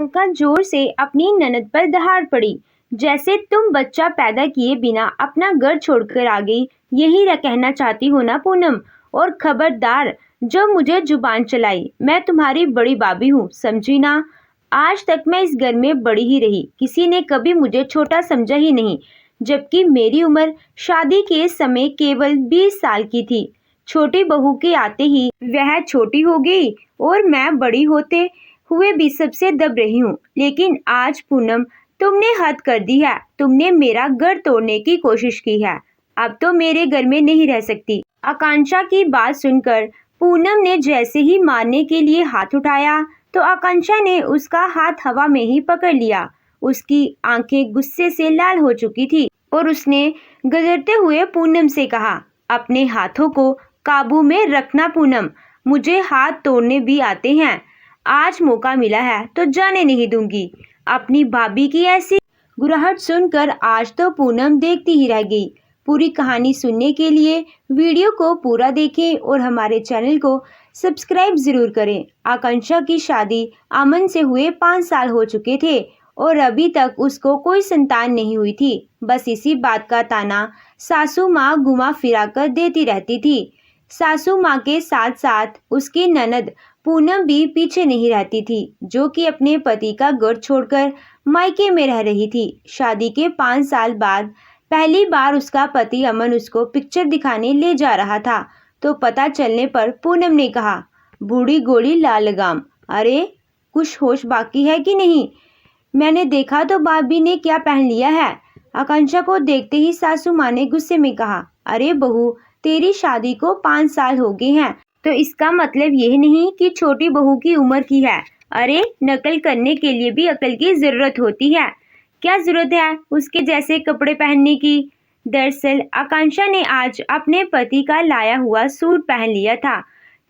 प्रियंका जोर से अपनी ननद पर दहाड़ पड़ी। जैसे तुम बच्चा पैदा किए बिना अपना घर छोड़कर आ गई, यही कहना चाहती हो ना पूनम? और खबरदार जो मुझे जुबान चलाई, मैं तुम्हारी बड़ी भाभी हूँ, समझी ना? आज तक मैं इस घर में बड़ी ही रही, किसी ने कभी मुझे छोटा समझा ही नहीं, जबकि मेरी उम्र शादी के समय केवल 20 साल की थी। छोटी बहू के आते ही वह छोटी हो गई और मैं बड़ी होते हुए भी सबसे दब रही हूँ। लेकिन आज पूनम, तुमने हद कर दी है, तुमने मेरा घर तोड़ने की कोशिश की है। अब तो मेरे घर में नहीं रह सकती। आकांक्षा की बात सुनकर पूनम ने जैसे ही मारने के लिए हाथ उठाया तो आकांक्षा ने उसका हाथ हवा में ही पकड़ लिया। उसकी आंखें गुस्से से लाल हो चुकी थी और उसने गदरते हुए पूनम से कहा, अपने हाथों को काबू में रखना पूनम, मुझे हाथ तोड़ने भी आते हैं। आज मौका मिला है तो जाने नहीं दूंगी। अपनी भाभी की ऐसी गुराहट सुनकर आज तो पूनम देखती ही रह गई। पूरी कहानी सुनने के लिए वीडियो को पूरा देखें और हमारे चैनल को सब्सक्राइब जरूर करें। आकांक्षा की शादी अमन से हुए 5 साल हो चुके थे और अभी तक उसको कोई संतान नहीं हुई थी। बस इसी बात का ताना सासू माँ घुमा फिरा कर देती रहती थी। सासू माँ के साथ साथ उसकी ननद पूनम भी पीछे नहीं रहती थी, जो कि अपने पति का घर छोड़कर मायके में रह रही थी। शादी के 5 साल बाद पहली बार उसका पति अमन उसको पिक्चर दिखाने ले जा रहा था, तो पता चलने पर पूनम ने कहा, बूढ़ी गोली लाल लगाम, अरे कुछ होश बाकी है कि नहीं? मैंने देखा तो भाभी ने क्या पहन लिया है। आकांक्षा को देखते ही सासू माँ ने गुस्से में कहा, अरे बहू, तेरी शादी को 5 साल हो गए हैं, तो इसका मतलब यह नहीं कि छोटी बहू की उम्र की है। अरे नकल करने के लिए भी अकल की जरूरत होती है। क्या जरूरत है उसके जैसे कपड़े पहनने की? दरअसल आकांक्षा ने आज अपने पति का लाया हुआ सूट पहन लिया था,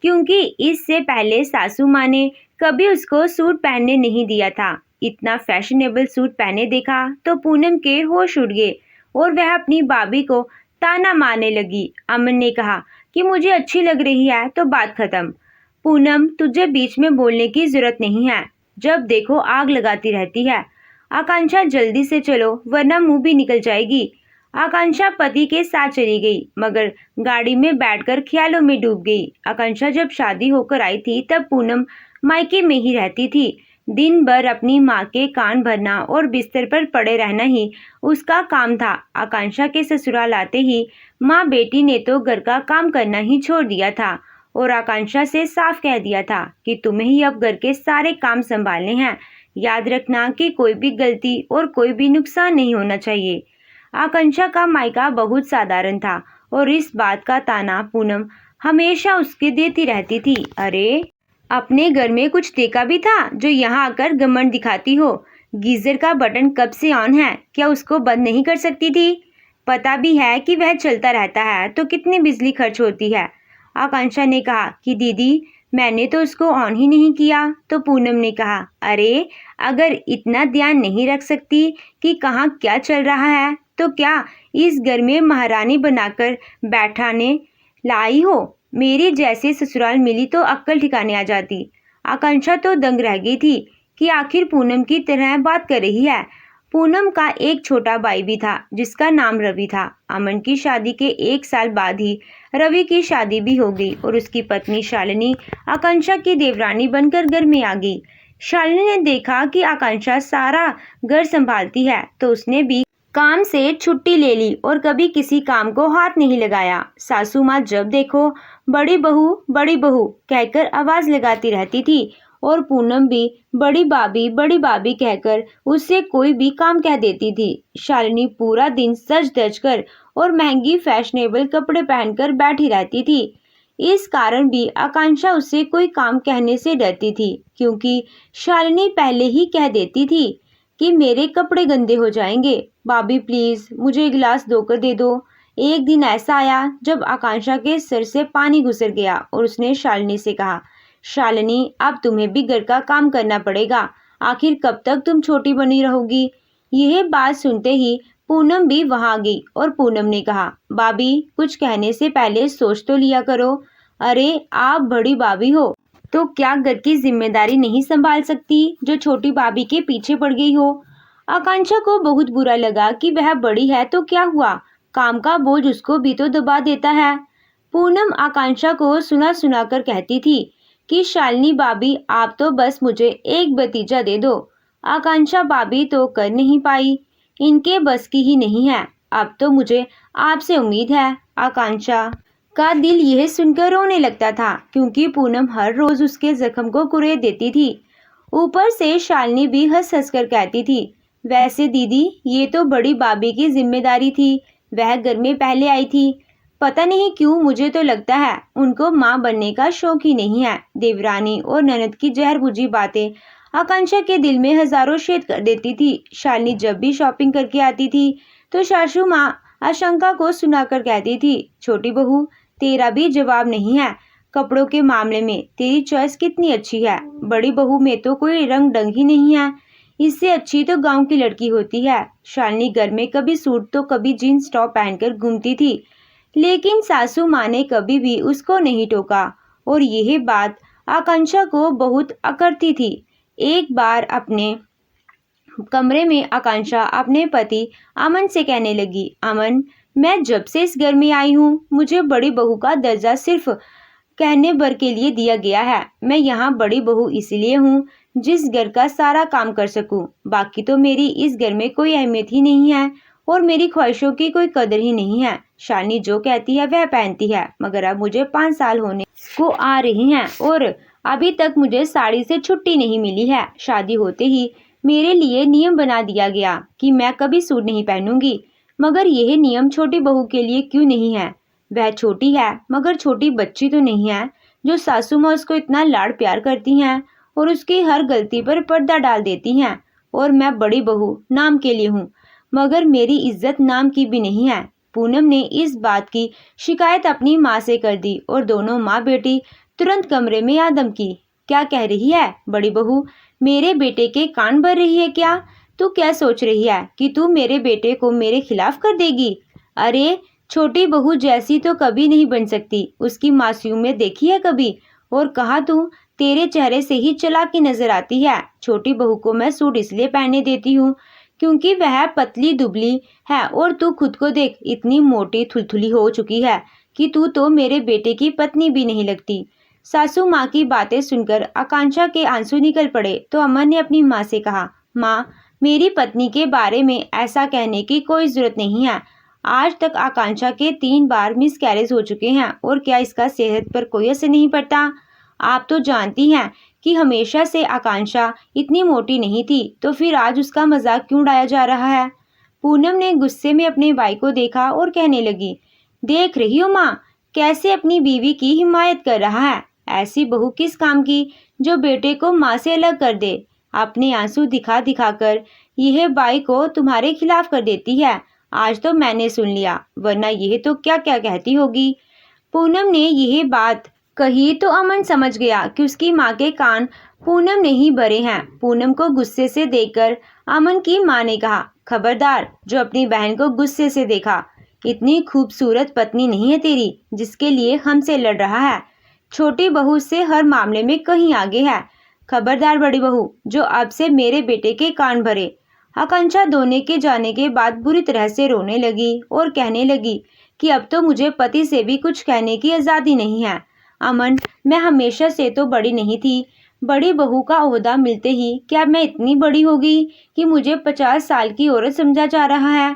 क्योंकि इससे पहले सासू माँ ने कभी उसको सूट पहनने नहीं दिया था। इतना फैशनेबल सूट पहने देखा तो पूनम के होश उड़ गए और वह अपनी भाभी को ताना मारने लगी। अमन ने कहा कि मुझे अच्छी लग रही है तो बात खत्म। पूनम, तुझे बीच में बोलने की जरूरत नहीं है, जब देखो आग लगाती रहती है। आकांक्षा जल्दी से चलो वरना मुंह भी निकल जाएगी। आकांक्षा पति के साथ चली गई, मगर गाड़ी में बैठकर ख्यालों में डूब गई। आकांक्षा जब शादी होकर आई थी तब पूनम मायके में ही रहती थी। दिन भर अपनी माँ के कान भरना और बिस्तर पर पड़े रहना ही उसका काम था। आकांक्षा के ससुराल आते ही माँ बेटी ने तो घर का काम करना ही छोड़ दिया था और आकांक्षा से साफ कह दिया था कि तुम्हें ही अब घर के सारे काम संभालने हैं। याद रखना कि कोई भी गलती और कोई भी नुकसान नहीं होना चाहिए। आकांक्षा का मायका बहुत साधारण था और इस बात का ताना पूनम हमेशा उसके देती रहती थी। अरे अपने घर में कुछ देखा भी था जो यहाँ आकर घमंड दिखाती हो? गीजर का बटन कब से ऑन है, क्या उसको बंद नहीं कर सकती थी? पता भी है कि वह चलता रहता है तो कितनी बिजली खर्च होती है। आकांक्षा ने कहा कि दीदी, मैंने तो उसको ऑन ही नहीं किया। तो पूनम ने कहा, अरे अगर इतना ध्यान नहीं रख सकती कि कहाँ क्या चल रहा है तो क्या इस घर में महारानी बनाकर बैठाने लाई हो? मेरी जैसे ससुराल मिली तो अक्ल ठिकाने आ जाती। आकांक्षा तो दंग रह गई थी कि आखिर पूनम की तरह बात कर रही है। पूनम का एक छोटा भाई भी था जिसका नाम रवि था। अमन की शादी के 1 साल बाद ही रवि की शादी भी हो गई और उसकी पत्नी शालिनी आकांक्षा की देवरानी बनकर घर में आ गई। शालिनी ने देखा कि आकांक्षा सारा घर संभालती है तो उसने भी काम से छुट्टी ले ली और कभी किसी काम को हाथ नहीं लगाया। सासू माँ जब देखो बड़ी बहू कहकर आवाज लगाती रहती थी और पूनम भी बड़ी भाभी कहकर उससे कोई भी काम कह देती थी। शालिनी पूरा दिन सज धज कर और महंगी फैशनेबल कपड़े पहनकर बैठी रहती थी। इस कारण भी आकांक्षा उससे कोई काम कहने से डरती थी, क्योंकि शालिनी पहले ही कह देती थी कि मेरे कपड़े गंदे हो जाएंगे, भाभी प्लीज मुझे एक गिलास धोकर दे दो। एक दिन ऐसा आया जब आकांक्षा के सिर से पानी गुजर गया और उसने शालिनी से कहा, शालिनी अब तुम्हें भी घर का काम करना पड़ेगा, आखिर कब तक तुम छोटी बनी रहोगी? यह बात सुनते ही पूनम भी वहां आ गई और पूनम ने कहा, भाभी कुछ कहने से पहले सोच तो लिया करो। अरे आप बड़ी भाभी हो, तो क्या घर की जिम्मेदारी नहीं संभाल सकती जो छोटी भाभी के पीछे पड़ गई हो। आकांक्षा को बहुत बुरा लगा कि वह बड़ी है तो क्या हुआ, काम का बोझ उसको भी तो दबा देता है। पूनम आकांक्षा को सुना सुना कर कहती थी कि शालिनी भाभी आप तो बस मुझे एक भतीजा दे दो। आकांक्षा भाभी तो कर नहीं पाई, इनके बस की ही नहीं है। अब तो मुझे आपसे उम्मीद है। आकांक्षा का दिल यह सुनकर रोने लगता था क्योंकि पूनम हर रोज उसके जख्म को कुरेद देती थी। ऊपर से शालिनी भी हंस हंस कर कहती थी, वैसे दीदी ये तो बड़ी भाभी की जिम्मेदारी थी, वह घर में पहले आई थी। पता नहीं क्यों मुझे तो लगता है उनको माँ बनने का शौक ही नहीं है। देवरानी और ननद की जहर बुझी बातें आकांक्षा के दिल में हजारों छेद कर देती थी। शालिनी जब भी शॉपिंग करके आती थी तो सासू माँ आशंका को सुनाकर कहती थी, छोटी बहू तेरा भी जवाब नहीं है, कपड़ों के मामले में तेरी चॉइस कितनी अच्छी है। बड़ी बहू में तो कोई रंग ढंग ही नहीं है, इससे अच्छी तो गांव की लड़की होती है। शालिनी घर में कभी सूट तो कभी जीन्स टॉप पहनकर घूमती थी, लेकिन सासू माँ ने कभी भी उसको नहीं टोका और यह बात आकांक्षा को बहुत अकड़ती थी। एक बार अपने कमरे में आकांक्षा अपने पति अमन से कहने लगी, अमन मैं जब से इस घर में आई हूँ मुझे बड़ी बहू का दर्जा सिर्फ कहने भर के लिए दिया गया है। मैं यहाँ बड़ी बहू इसलिए हूँ जिस घर का सारा काम कर सकूँ, बाकी तो मेरी इस घर में कोई अहमियत ही नहीं है और मेरी ख्वाहिशों की कोई कदर ही नहीं है। शालिनी जो कहती है वह पहनती है, मगर अब मुझे 5 साल होने को आ रही हैं और अभी तक मुझे साड़ी से छुट्टी नहीं मिली है। शादी होते ही मेरे लिए नियम बना दिया गया कि मैं कभी सूट नहीं पहनूंगी, मगर यह नियम छोटी बहू के लिए क्यों नहीं है। वह छोटी है मगर छोटी बच्ची तो नहीं है जो सासू माँ उसको इतना लाड़ प्यार करती हैं और उसकी हर गलती पर पर्दा डाल देती हैं। और मैं बड़ी बहू नाम के लिए हूँ, मगर मेरी इज्जत नाम की भी नहीं है। पूनम ने इस बात की शिकायत अपनी माँ से कर दी और दोनों माँ बेटी तुरंत कमरे में आदम की। क्या कह रही है बड़ी बहू, मेरे बेटे के कान भर रही है क्या? तू क्या सोच रही है कि तू मेरे बेटे को मेरे खिलाफ कर देगी? अरे छोटी बहू जैसी तो कभी नहीं बन सकती, उसकी मासूमियत देखी है कभी? और कहा तू तेरे चेहरे से ही चालाकी नजर आती है। छोटी बहू को मैं सूट इसलिए पहनने देती हूँ क्योंकि वह पतली दुबली है और तू खुद को देख, इतनी मोटी थुलथुली हो चुकी है कि तू तो मेरे बेटे की पत्नी भी नहीं लगती। सासू माँ की बातें सुनकर आकांक्षा के आंसू निकल पड़े तो अमन ने अपनी माँ से कहा, माँ मेरी पत्नी के बारे में ऐसा कहने की कोई जरूरत नहीं है। आज तक आकांक्षा के 3 बार मिसकैरेज हो चुके हैं और क्या इसका सेहत पर कोई असर नहीं पड़ता? आप तो जानती हैं कि हमेशा से आकांक्षा इतनी मोटी नहीं थी, तो फिर आज उसका मजाक क्यों उड़ाया जा रहा है? पूनम ने गुस्से में अपने भाई को देखा और कहने लगी, देख रही हो माँ कैसे अपनी बीवी की हिमायत कर रहा है। ऐसी बहू किस काम की जो बेटे को माँ से अलग कर दे। अपने आंसू दिखा दिखा कर यह भाई को तुम्हारे खिलाफ कर देती है। आज तो मैंने सुन लिया, वरना यह तो क्या क्या कहती होगी। पूनम ने यह बात कही तो अमन समझ गया कि उसकी माँ के कान पूनम ने ही भरे हैं। पूनम को गुस्से से देखकर अमन की माँ ने कहा, खबरदार जो अपनी बहन को गुस्से से देखा, इतनी खूबसूरत पत्नी नहीं है तेरी जिसके लिए हमसे लड़ रहा है। छोटी बहू से हर मामले में कहीं आगे है। खबरदार बड़ी बहू जो अब से मेरे बेटे के कान भरे। आकांक्षा दोनों के जाने के बाद बुरी तरह से रोने लगी और कहने लगी कि अब तो मुझे पति से भी कुछ कहने की आज़ादी नहीं है। अमन मैं हमेशा से तो बड़ी नहीं थी, बड़ी बहू का ओहदा मिलते ही क्या मैं इतनी बड़ी हो गई कि मुझे 50 साल की औरत समझा जा रहा है।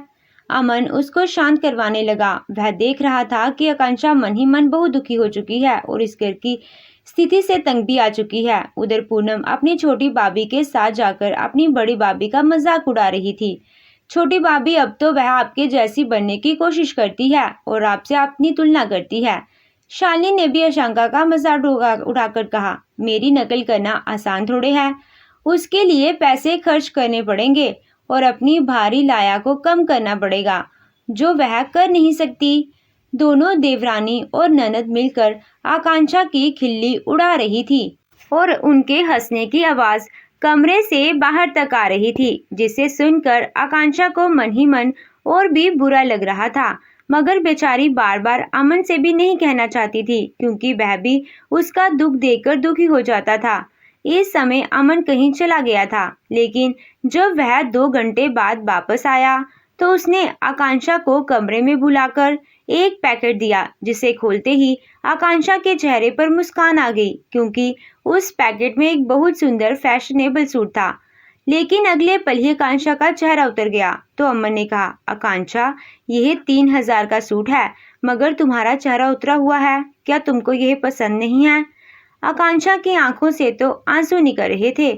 अमन उसको शांत करवाने लगा। वह देख रहा था कि आकांक्षा मन ही मन बहुत दुखी हो चुकी है और इस घर की स्थिति से तंग भी आ चुकी है। उधर पूनम अपनी छोटी भाभी के साथ जाकर अपनी बड़ी भाभी का मजाक उड़ा रही थी। छोटी भाभी अब तो वह आपके जैसी बनने की कोशिश करती है और आपसे अपनी तुलना करती है। शालिनी ने भी आशंका का मजाक उड़ाकर कहा, मेरी नकल करना आसान थोड़े है, उसके लिए पैसे खर्च करने पड़ेंगे और अपनी भारी लाया को कम करना पड़ेगा जो वह कर नहीं सकती। दोनों देवरानी और ननद मिलकर आकांक्षा की खिल्ली उड़ा रही थी और उनके हंसने की आवाज कमरे से बाहर तक आ रही थी, जिसे सुनकर आकांक्षा को मन ही मन और भी बुरा लग रहा था, मगर बेचारी बार बार अमन से भी नहीं कहना चाहती थी, क्योंकि वह भी उसका दुख देखकर दुखी हो जाता था। इस समय अमन कहीं चला गया था, लेकिन जब वह 2 घंटे बाद वापस आया तो उसने आकांक्षा को कमरे में बुलाकर एक पैकेट दिया, जिसे खोलते ही आकांक्षा के चेहरे पर मुस्कान आ गई, क्योंकि उस पैकेट में एक बहुत सुंदर फैशनेबल सूट था। लेकिन अगले पल ही आकांक्षा का चेहरा उतर गया तो अमन ने कहा, आकांक्षा, यह 3,000 का सूट है, मगर तुम्हारा चेहरा उतरा हुआ है, क्या तुमको यह पसंद नहीं है? आकांक्षा की आंखों से तो आंसू निकल रहे थे।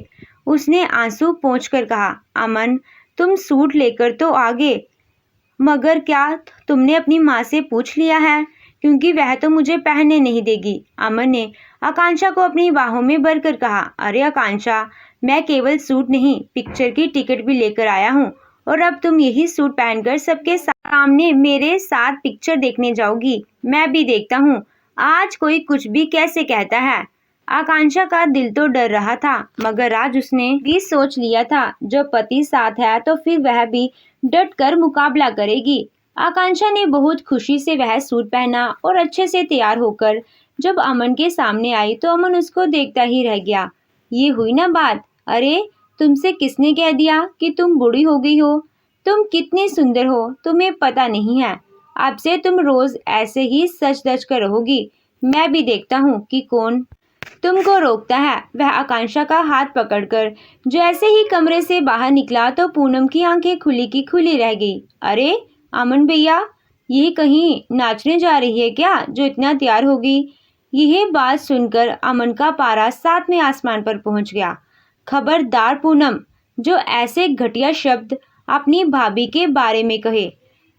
उसने आंसू पोंछकर कहा, अमन, तुम सूट लेकर तो आ गए, मगर क्या तुमने अपनी माँ से पूछ लिया है? क्योंकि वह तो मुझे पहनने नहीं देगी। अमन ने आकांक्षा को अपनी बाहों में भरकर कहा, अरे आकांक्षा, मैं केवल सूट नहीं, पिक्चर की टिकट भी लेकर आया हूँ, और अब तुम यही सूट पहनकर सबके सामने मेरे साथ पिक्चर देखने जाओगी। मैं भी देखता हूँ आज कोई कुछ भी कैसे कहता है। आकांक्षा का दिल तो डर रहा था, मगर आज उसने भी सोच लिया था, जब पति साथ है तो फिर वह भी डट कर मुकाबला करेगी। आकांक्षा ने बहुत खुशी से वह सूट पहना और अच्छे से तैयार होकर जब अमन के सामने आई तो अमन उसको देखता ही रह गया। ये हुई ना बात। अरे, तुमसे किसने कह दिया कि तुम बूढ़ी हो गई हो? तुम कितनी सुंदर हो, तुम्हें पता नहीं है। अब से तुम रोज ऐसे ही सच धज कर रहोगी। मैं भी देखता हूँ कि कौन तुमको रोकता है। वह आकांक्षा का हाथ पकड़कर जैसे ही कमरे से बाहर निकला तो पूनम की आंखें खुली की खुली रह गई। अरे अमन भैया, ये कहीं नाचने जा रही है क्या, जो इतना तैयार होगी? यह बात सुनकर अमन का पारा 7वें आसमान पर पहुंच गया। खबरदार पूनम, जो ऐसे घटिया शब्द अपनी भाभी के बारे में कहे,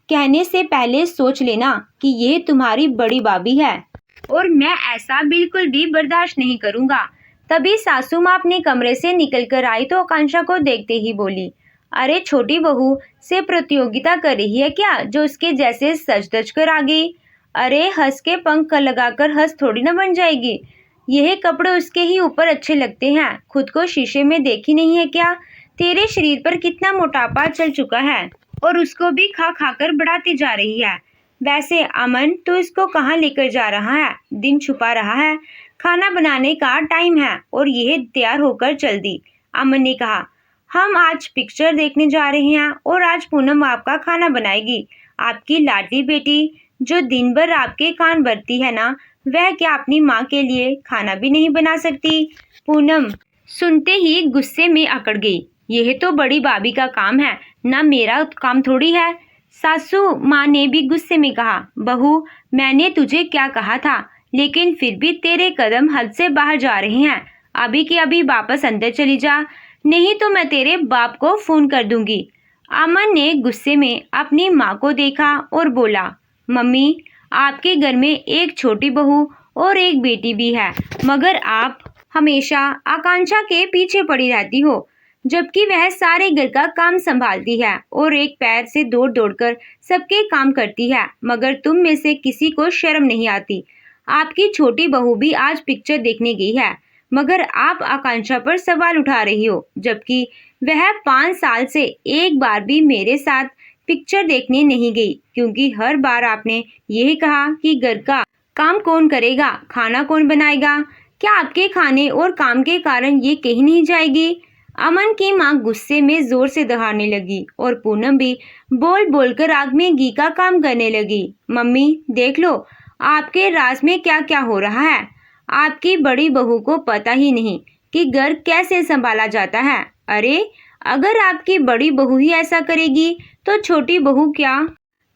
कहने से पहले सोच लेना कि यह तुम्हारी बड़ी भाभी है और मैं ऐसा बिल्कुल भी बर्दाश्त नहीं करूंगा। तभी सासू माँ अपने कमरे से निकलकर आई तो आकांक्षा को देखते ही बोली, अरे छोटी बहू से प्रतियोगिता कर रही है क्या, जो उसके जैसे सज धज कर आ गई? अरे हंस के पंख लगाकर हंस थोड़ी ना बन जाएगी। यह कपड़े उसके ही ऊपर अच्छे लगते हैं। खुद को शीशे में देखी नहीं है क्या? तेरे शरीर पर कितना मोटापा चल चुका है और उसको भी खा खा कर बढ़ाती जा रही है। वैसे अमन, तो इसको कहाँ लेकर जा रहा है? दिन छुपा रहा है, खाना बनाने का टाइम है और यह तैयार होकर चल दी। अमन ने कहा, हम आज पिक्चर देखने जा रहे हैं और आज पूनम आपका खाना बनाएगी। आपकी लाडली बेटी जो दिन भर आपके कान भरती है ना, वह क्या अपनी माँ के लिए खाना भी नहीं बना सकती? पूनम सुनते ही गुस्से में अकड़ गई। यह तो बड़ी भाभी का काम है ना, मेरा काम थोड़ी है। सासू माँ ने भी गुस्से में कहा, बहू, मैंने तुझे क्या कहा था, लेकिन फिर भी तेरे कदम हद से बाहर जा रहे हैं। अभी के अभी वापस अंदर चली जा, नहीं तो मैं तेरे बाप को फोन कर दूंगी। अमन ने गुस्से में अपनी माँ को देखा और बोला, मम्मी, आपके घर में एक छोटी बहू और एक बेटी भी है, मगर आप हमेशा आकांक्षा के पीछे पड़ी रहती हो, जबकि वह सारे घर का काम संभालती है और एक पैर से दौड़ दौड़ कर सबके काम करती है, मगर तुम में से किसी को शर्म नहीं आती। आपकी छोटी बहू भी आज पिक्चर देखने गई है, मगर आप आकांक्षा पर सवाल उठा रही हो, जबकि वह 5 साल से एक बार भी मेरे साथ पिक्चर देखने नहीं गई, क्योंकि हर बार आपने यही कहा कि घर का काम कौन करेगा, खाना कौन बनाएगा। क्या आपके खाने और काम के कारण ये कहीं नहीं जाएगी? अमन की माँ गुस्से में जोर से दहाड़ने लगी और पूनम भी बोल बोलकर आग में घी का काम करने लगी। मम्मी देख लो, आपके राज में क्या क्या हो रहा है। आपकी बड़ी बहू को पता ही नहीं कि घर कैसे संभाला जाता है। अरे अगर आपकी बड़ी बहू ही ऐसा करेगी तो छोटी बहू क्या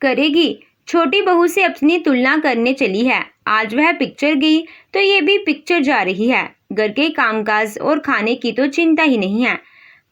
करेगी? छोटी बहू से अपनी तुलना करने चली है। आज वह पिक्चर गई तो ये भी पिक्चर जा रही है। घर के कामकाज और खाने की तो चिंता ही नहीं है।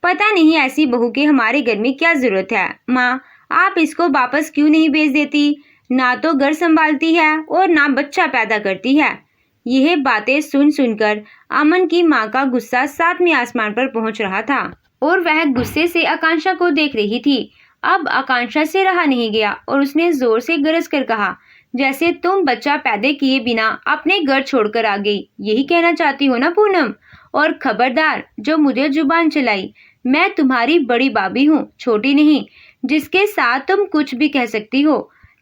पता नहीं ऐसी बहू के हमारे घर में क्या जरूरत है। माँ, आप इसको वापस क्यों नहीं भेज देती? ना तो घर संभालती है और ना बच्चा पैदा करती है। यह बातें सुन सुनकर अमन की माँ का गुस्सा 7वें आसमान पर पहुंच रहा था और वह गुस्से से आकांक्षा को देख रही थी। अब आकांक्षा से रहा नहीं गया और उसने जोर से गरज कर कहा, जैसे तुम बच्चा पैदा किए बिना अपने घर छोड़कर आ गई, यही कहना चाहती हो ना पूनम? और खबरदार, जो मुझे जुबान चलाई, मैं तुम्हारी बड़ी भाभी हूँ, छोटी नहीं, जिसके साथ तुम कुछ भी कह सकती हो।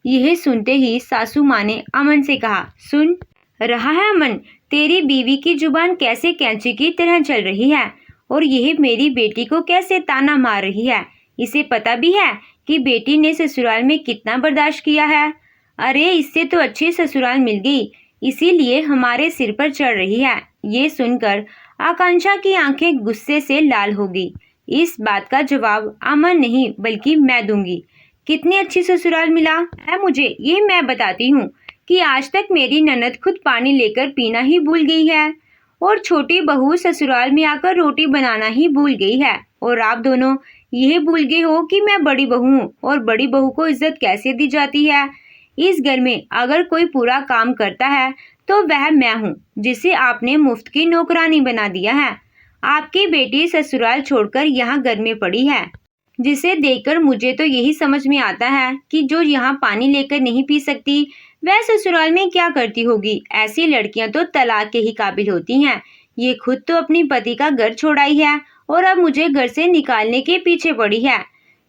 यह सुनते ही सासू माँ ने अमन से कहा, सुन रहा है अमन, तेरी बीवी की जुबान कैसे कैंची की तरह चल रही है और यह मेरी बेटी को कैसे ताना मार रही है। इसे पता भी है कि बेटी ने ससुराल में कितना बर्दाश्त किया है। अरे इससे तो अच्छी ससुराल मिल गई, इसीलिए हमारे सिर पर चढ़ रही है। ये सुनकर आकांक्षा की आंखें गुस्से से लाल हो गई। इस बात का जवाब अमन नहीं बल्कि मैं दूंगी। कितनी अच्छी ससुराल मिला है मुझे, ये मैं बताती हूँ कि आज तक मेरी ननद खुद पानी लेकर पीना ही भूल गई है और छोटी बहू ससुराल में आकर रोटी बनाना ही भूल गई है, और आप दोनों यह भूल गए हो कि मैं बड़ी बहू हूँ और बड़ी बहू को इज्जत कैसे दी जाती है। इस घर में अगर कोई पूरा काम करता है तो वह मैं हूँ, जिसे आपने मुफ्त की नौकरानी बना दिया है। आपकी बेटी ससुराल छोड़कर यहाँ घर में पड़ी है, जिसे देखकर मुझे तो यही समझ में आता है कि जो यहाँ पानी लेकर नहीं पी सकती वह ससुराल में क्या करती होगी। ऐसी लड़कियां तो तलाक के ही काबिल होती हैं। ये खुद तो अपनी पति का घर छोड़ आई है और अब मुझे घर से निकालने के पीछे पड़ी है।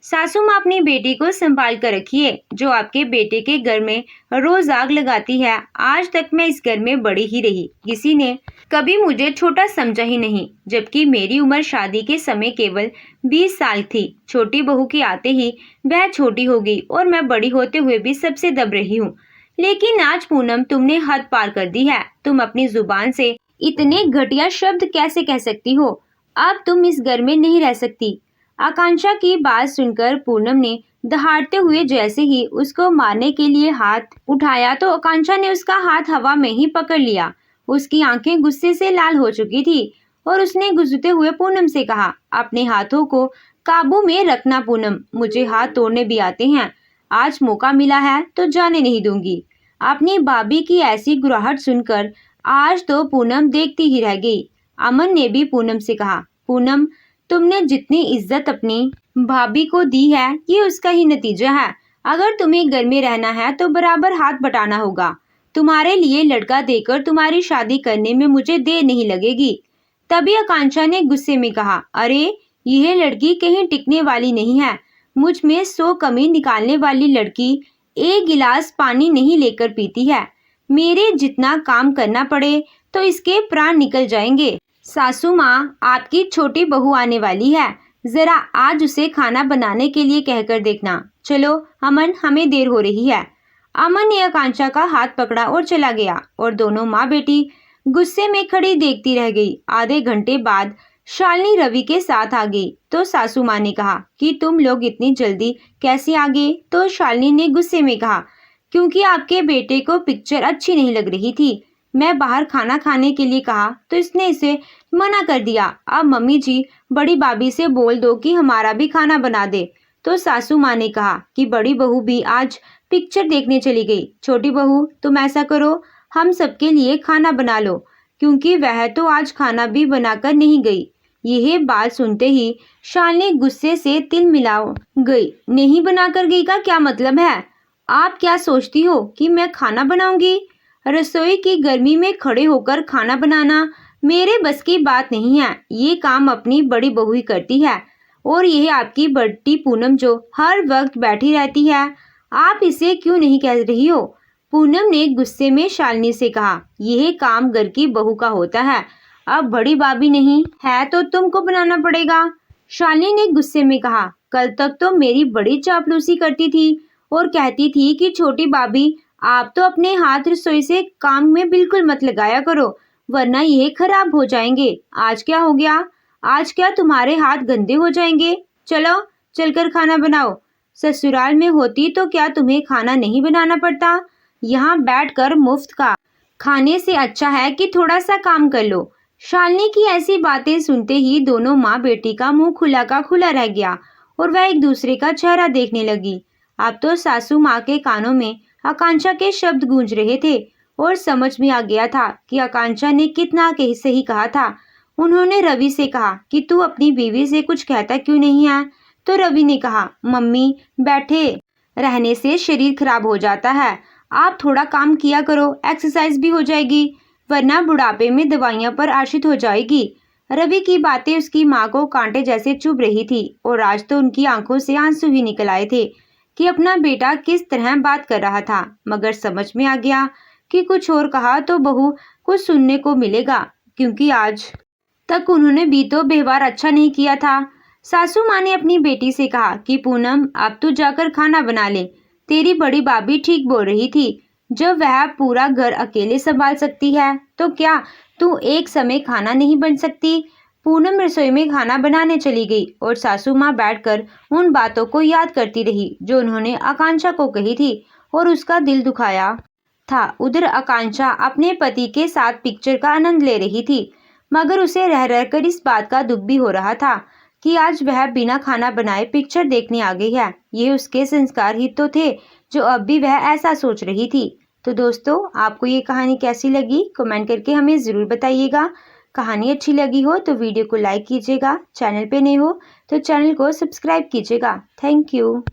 सासू माँ अपनी बेटी को संभाल कर रखिए, जो आपके बेटे के घर में रोज आग लगाती है। आज तक मैं इस घर में बड़ी ही रही, किसी ने कभी मुझे छोटा समझा ही नहीं, जबकि मेरी उम्र शादी के समय केवल 20 साल थी। छोटी बहू के आते ही वह छोटी हो गई और मैं बड़ी होते हुए भी सबसे दब रही हूँ। लेकिन आज पूनम तुमने हद पार कर दी है। तुम अपनी जुबान से इतने घटिया शब्द कैसे कह सकती हो? अब तुम इस घर में नहीं रह सकती। आकांक्षा की बात सुनकर पूनम ने दहाड़ते हुए जैसे ही उसको मारने के लिए हाथ उठाया तो आकांक्षा ने उसका हाथ हवा में ही पकड़ लिया। उसकी आंखें गुस्से से लाल हो चुकी थी और उसने गुस्साते हुए पूनम से कहा, अपने हाथों को काबू में रखना पूनम, मुझे हाथ तोड़ने भी आते हैं। आज मौका मिला है तो जाने नहीं दूंगी। अपनी भाभी की ऐसी गुराहट सुनकर आज तो पूनम देखती ही रह गई। अमन ने भी पूनम से कहा, पूनम तुमने जितनी इज्जत अपनी भाभी को दी है ये उसका ही नतीजा है। अगर तुम्हें घर में रहना है तो बराबर हाथ बटाना होगा। तुम्हारे लिए लड़का देकर तुम्हारी शादी करने में मुझे देर नहीं लगेगी। तभी आकांक्षा ने गुस्से में कहा, अरे यह लड़की कहीं टिकने वाली नहीं है। मुझ में 100 कमी निकालने वाली लड़की एक गिलास पानी नहीं लेकर पीती है। मेरे जितना काम करना पड़े तो इसके प्राण निकल जाएंगे। सासू माँ, आपकी छोटी बहू आने वाली है, जरा आज उसे खाना बनाने के लिए कहकर देखना। चलो अमन, हमें देर हो रही है। अमन ने आकांक्षा का हाथ पकड़ा और चला गया और दोनों माँ बेटी गुस्से में खड़ी देखती रह गई। आधे घंटे बाद शालिनी रवि के साथ आ गई तो सासू माँ ने कहा कि तुम लोग इतनी जल्दी कैसे आ गए? तो शालिनी ने गुस्से में कहा, क्योंकि आपके बेटे को पिक्चर अच्छी नहीं लग रही थी। मैं बाहर खाना खाने के लिए कहा तो इसने इसे मना कर दिया। अब मम्मी जी बड़ी भाभी से बोल दो कि हमारा भी खाना बना दे। तो सासू माँ ने कहा कि बड़ी बहू भी आज पिक्चर देखने चली गई। छोटी बहू तुम ऐसा करो, हम सबके लिए खाना बना लो, क्योंकि वह तो आज खाना भी बनाकर नहीं गई। यह बात सुनते ही शालिनी गुस्से से तिलमिला गई। नहीं बनाकर गई का क्या मतलब है? आप क्या सोचती हो कि मैं खाना बनाऊंगी? रसोई की गर्मी में खड़े होकर खाना बनाना मेरे बस की बात नहीं है। ये काम अपनी बड़ी बहू ही करती है और यह आपकी बड़ी पूनम जो हर वक्त बैठी रहती है, आप इसे क्यों नहीं कह रही हो? पूनम ने गुस्से में शालिनी से कहा, यह काम घर की बहू का होता है। अब बड़ी भाभी नहीं है तो तुमको बनाना पड़ेगा। शालिनी ने गुस्से में कहा, कल तक तो मेरी बड़ी चापलूसी करती थी और कहती थी कि छोटी भाभी आप तो अपने हाथ रसोई से काम में बिल्कुल मत लगाया करो, वरना ये खराब हो जाएंगे। आज क्या हो गया? आज क्या तुम्हारे हाथ गंदे हो जाएंगे? चलो चलकर खाना बनाओ। ससुराल में होती तो क्या तुम्हें खाना नहीं बनाना पड़ता? यहाँ बैठकर मुफ्त का खाने से अच्छा है कि थोड़ा सा काम कर लो। शालिनी की ऐसी बातें सुनते ही दोनों माँ बेटी का मुंह खुला का खुला रह गया और वह एक दूसरे का चेहरा देखने लगी। अब तो सासू माँ के कानों में आकांक्षा के शब्द गूंज रहे थे और समझ में आ गया था कि आकांक्षा ने कितना सही कहा था। उन्होंने रवि से कहा कि तू अपनी बीवी से कुछ कहता क्यों नहीं है? तो रवि ने कहा, मम्मी बैठे रहने से शरीर खराब हो जाता है, आप थोड़ा काम किया करो, एक्सरसाइज भी हो जाएगी, वरना बुढ़ापे में दवाइयां पर आश्रित हो जाएगी। रवि की बातें उसकी माँ को कांटे जैसे चुभ रही थी और आज तो उनकी आंखों से आंसू ही निकल आए थे। कि अपना बेटा किस तरह बात कर रहा था, मगर समझ में आ गया कि कुछ और कहा तो बहू कुछ सुनने को मिलेगा, क्योंकि आज तक उन्होंने भी तो व्यवहार अच्छा नहीं किया था। सासू माँ ने अपनी बेटी से कहा कि पूनम, अब तू जाकर खाना बना ले। तेरी बड़ी भाभी ठीक बोल रही थी, जब वह पूरा घर अकेले संभाल सकती है तो क्या तू एक समय खाना नहीं बन सकती। पूनम रसोई में खाना बनाने चली गई और सासू माँ बैठकर उन बातों को याद करती रही जो उन्होंने आकांक्षा को कही थी और उसका दिल दुखाया था। उधर आकांक्षा अपने पति के साथ पिक्चर का आनंद ले रही थी, मगर उसे रह रहकर इस बात का दुख भी हो रहा था कि आज वह बिना खाना बनाए पिक्चर देखने आ गई है। ये उसके संस्कार ही तो थे जो अब भी वह ऐसा सोच रही थी। तो दोस्तों, आपको ये कहानी कैसी लगी कमेंट करके हमें ज़रूर बताइएगा। कहानी अच्छी लगी हो तो वीडियो को लाइक कीजिएगा, चैनल पे नए हो तो चैनल को सब्सक्राइब कीजिएगा। Thank you.